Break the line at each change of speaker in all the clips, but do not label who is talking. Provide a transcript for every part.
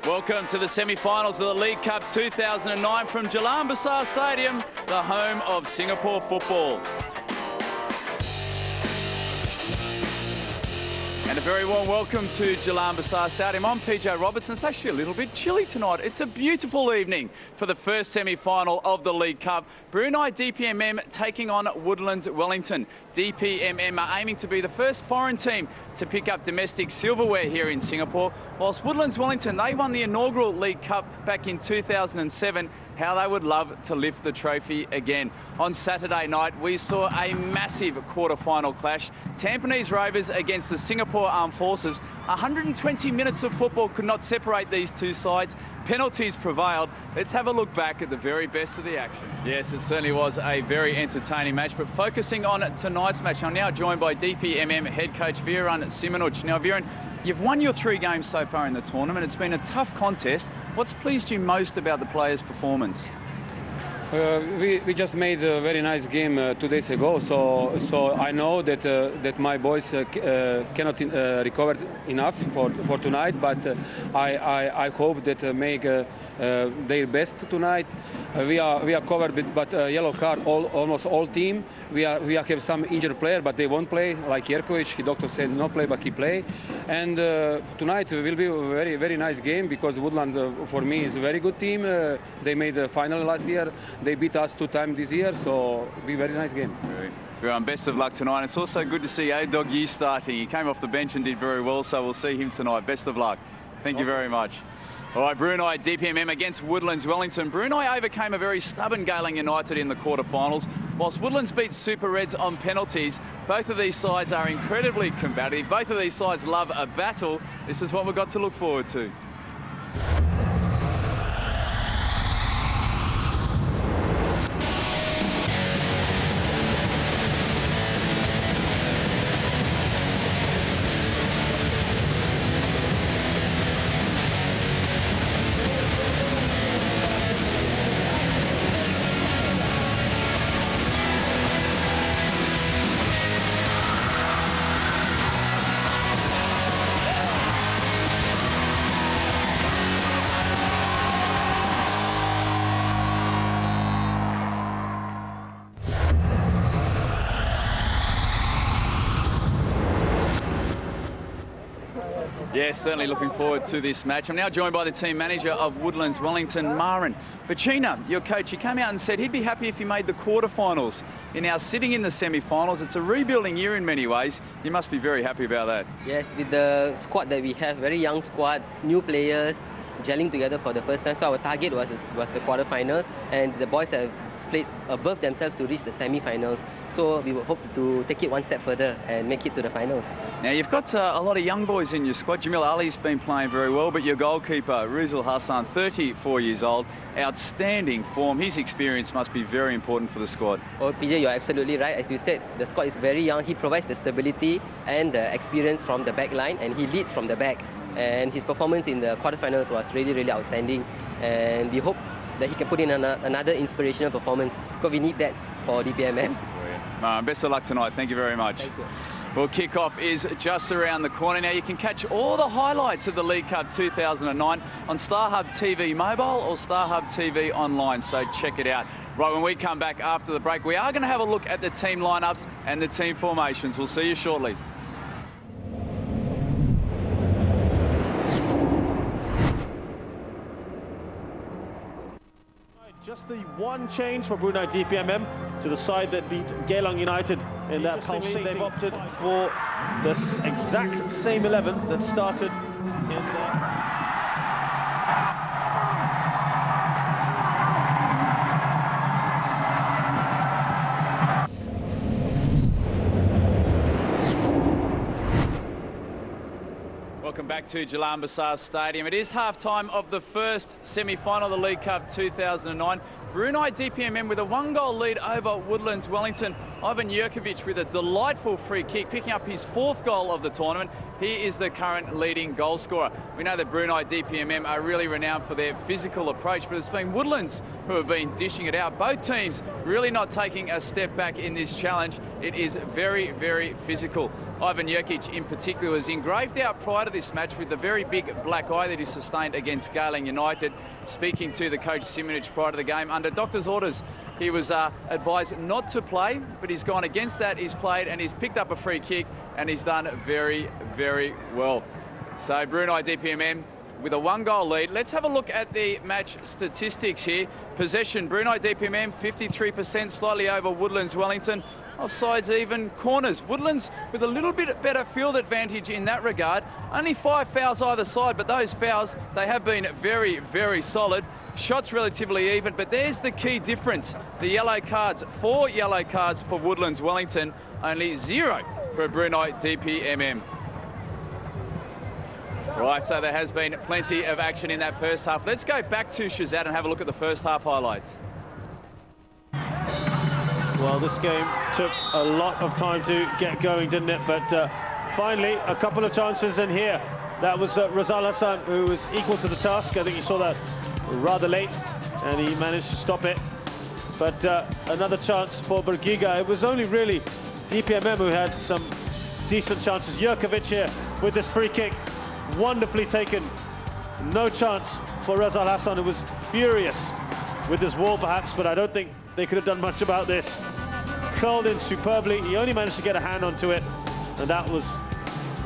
Welcome to the semi-finals of the League Cup 2009 from Jalan Besar Stadium, the home of Singapore football. And a very warm welcome to Jalan Besar Stadium. I'm PJ Robertson. It's actually a little bit chilly tonight. It's a beautiful evening for the first semi-final of the League Cup. Brunei DPMM taking on Woodlands Wellington. DPMM are aiming to be the first foreign team to pick up domestic silverware here in Singapore, whilst Woodlands Wellington, they won the inaugural League Cup back in 2007. How they would love to lift the trophy again. On Saturday night, we saw a massive quarter-final clash. Tampines Rovers against the Singapore Armed Forces. 120 minutes of football could not separate these two sides. Penalties prevailed. Let's have a look back at the very best of the action. Yes, it certainly was a very entertaining match, but focusing on tonight's match, I'm now joined by DPMM head coach Viran Simonuc. Now, Viran, you've won your 3 games so far in the tournament. It's been a tough contest. What's pleased you most about the players' performance?
We just made a very nice game 2 days ago, so I know that my boys cannot recover enough for tonight, but I hope that make their best tonight. We are covered with yellow card almost all team. We have some injured player, but they won't play, like Jerkovic. The doctor said no play, but he play. And tonight will be a very nice game, because Woodland for me is a very good team. They made the final last year. They beat us 2 times this year, so it'll be a very nice game.
Very best of luck tonight. It's also good to see Doggy starting. He came off the bench and did very well, so we'll see him tonight. Best of luck. Thank you very much. All right, Brunei DPMM against Woodlands Wellington. Brunei overcame a very stubborn Geylang United in the quarterfinals, whilst Woodlands beat Super Reds on penalties. Both of these sides are incredibly combative. Both of these sides love a battle. This is what we've got to look forward to. Yes, certainly looking forward to this match. I'm now joined by the team manager of Woodlands Wellington, Marin. Bacina, your coach, he came out and said he'd be happy if he made the quarterfinals. You're now sitting in the semi-finals. It's a rebuilding year in many ways. You must be very happy about that.
Yes, with the squad that we have, very young squad, new players, gelling together for the first time. So our target was the quarterfinals, and the boys have played above themselves to reach the semi-finals. So we would hope to take it one step further and make it to the finals.
Now you've got a lot of young boys in your squad. Jamil Ali's been playing very well, but your goalkeeper, Rizal Hassan, 34 years old, outstanding form. His experience must be very important for the squad.
Oh, PJ, you're absolutely right. As you said, the squad is very young. He provides the stability and the experience from the back line, and he leads from the back. And his performance in the quarterfinals was really outstanding. And we hope that he can put in another inspirational performance, because we need that for DPMM.
Best of luck tonight. Thank you very much.
Thank you.
Well, kickoff is just around the corner. Now you can catch all the highlights of the League Cup 2009 on StarHub TV mobile or StarHub TV online, so check it out. Right, when we come back after the break, we are going to have a look at the team lineups and the team formations. We'll see you shortly.
Just the one change for Brunei DPMM to the side that beat Geylang United in that pulsating. They've opted for this exact same 11 that started in the...
Welcome back to Jalan Besar Stadium. It is half-time of the first semi-final of the League Cup 2009. Brunei DPMM with a 1-goal lead over Woodlands Wellington. Ivan Jerkovic with a delightful free kick, picking up his 4th goal of the tournament. He is the current leading goal scorer. We know that Brunei DPMM are really renowned for their physical approach, but it's been Woodlands who have been dishing it out. Both teams really not taking a step back in this challenge. It is very physical. Ivan Jerkovic in particular was engraved out prior to this match with the very big black eye that he sustained against Geylang United. Speaking to the coach Simovic prior to the game, under doctor's orders, he was advised not to play, but he's gone against that. He's played and he's picked up a free kick and he's done very, very well. So Brunei DPMM with a 1-goal lead. Let's have a look at the match statistics here. Possession, Brunei DPMM 53%, slightly over Woodlands Wellington. Offsides even, corners. Woodlands with a little bit better field advantage in that regard. Only 5 fouls either side, but those fouls, they have been very, very solid. Shots relatively even, but there's the key difference. The yellow cards, 4 yellow cards for Woodlands Wellington, only 0 for Brunei DPMM. Right, so there has been plenty of action in that first half. Let's go back to Shazad and have a look at the first half highlights.
Well, this game took a lot of time to get going, didn't it? But finally, a couple of chances in here. That was Razal Hassan, who was equal to the task. I think he saw that rather late, and he managed to stop it. But another chance for Berguiga. It was only really DPMM who had some decent chances. Jerkovic here with this free kick. Wonderfully taken. No chance for Razal Hassan, who was furious with his wall perhaps, but I don't think they could have done much about this. Curled in superbly. He only managed to get a hand onto it, and that was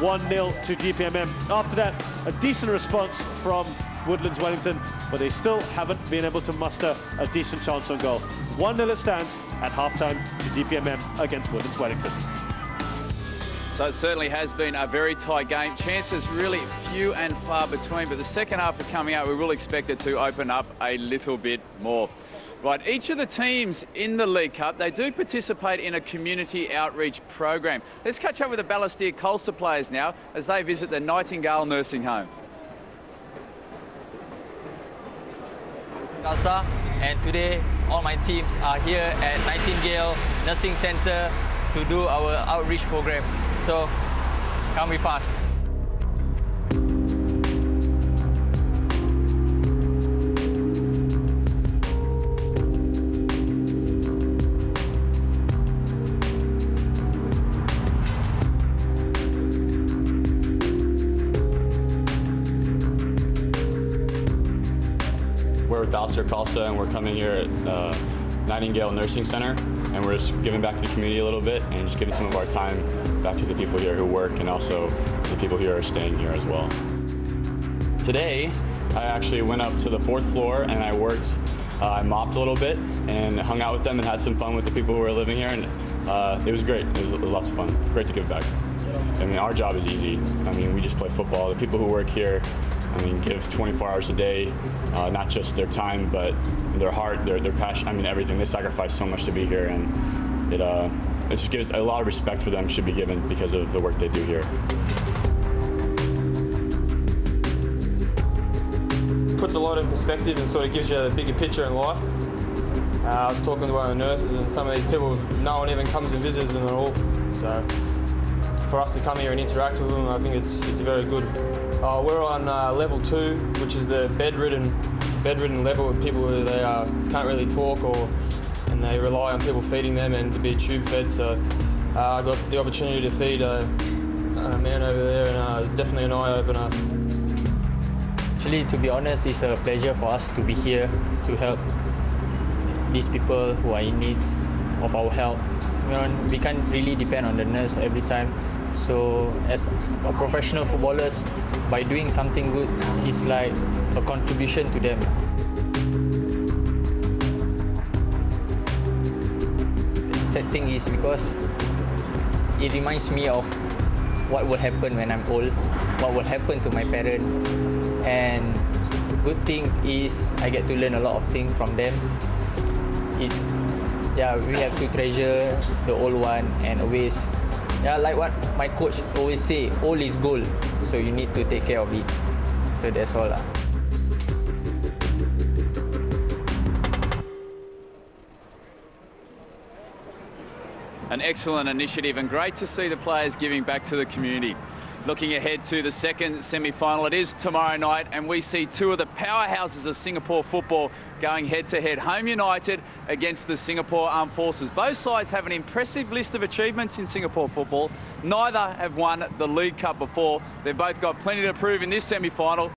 1-0 to DPMM. After that, a decent response from Woodlands Wellington, but they still haven't been able to muster a decent chance on goal. 1-0 it stands at half-time to DPMM against Woodlands Wellington.
So it certainly has been a very tight game. Chances really few and far between, but the second half are coming out. We will expect it to open up a little bit more. Right, each of the teams in the League Cup, they do participate in a community outreach program. Let's catch up with the Balestier Khalsa players now as they visit the Nightingale Nursing Home.
Khalsa, and today all my teams are here at Nightingale Nursing Center to do our outreach program. So come with us.
We're with Balestier Khalsa, and we're coming here at Nightingale Nursing Center, and we're just giving back to the community a little bit and just giving some of our time back to the people here who work and also the people who are staying here as well. Today, I actually went up to the 4th floor and I worked, I mopped a little bit and hung out with them and had some fun with the people who were living here, and it was great. It was lots of fun. Great to give back. I mean, our job is easy. I mean, we just play football. The people who work here, I mean, give 24 hours a day, not just their time, but their heart, their passion, I mean, everything. They sacrifice so much to be here, and it just gives a lot of respect for them should be given because of the work they do here.
Puts a lot in perspective and sort of gives you a bigger picture in life. I was talking to one of the nurses, and some of these people, no one even comes and visits them at all. So for us to come here and interact with them, I think it's very good. We're on level 2, which is the bedridden level with people who they can't really talk, and they rely on people feeding them and to be tube fed. So I got the opportunity to feed a man over there, and it's definitely an eye opener.
Actually, to be honest, it's a pleasure for us to be here to help these people who are in need of our help. You know, we can't really depend on the nurse every time. So as a professional footballers, by doing something good, it's like a contribution to them. The sad thing is because it reminds me of what will happen when I'm old, what will happen to my parents, and good thing is I get to learn a lot of things from them. We have to treasure the old one and always, like what my coach always say, old is gold, so you need to take care of it. So that's all.
An excellent initiative and great to see the players giving back to the community. Looking ahead to the second semi-final, it is tomorrow night, and we see two of the powerhouses of Singapore football going head-to-head. Home United against the Singapore Armed Forces. Both sides have an impressive list of achievements in Singapore football. Neither have won the League Cup before. They've both got plenty to prove in this semi-final.